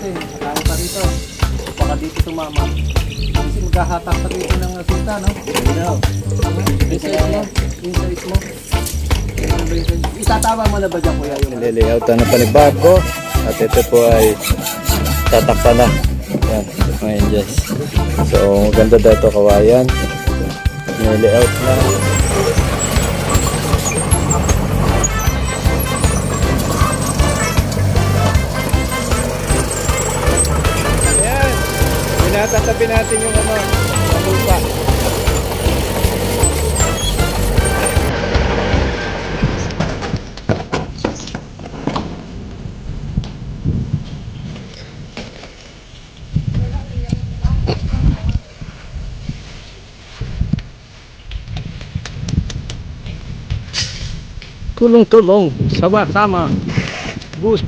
natin. Kakain pa rito. Baka dito tumama. Kasi maghahatak pa rito ng sinta, no? Yung size mo. Yung size mo. Itatama mo na ba dyan, kuya? Yung Nililayout na panibago. At ito po ay tatakpan na. Yan, mga Indians. So, maganda dito kawayan. Nililayout na. Ayan. Pinatatabi natin yung lupa. tulong-tulong, sama-sama. Bus,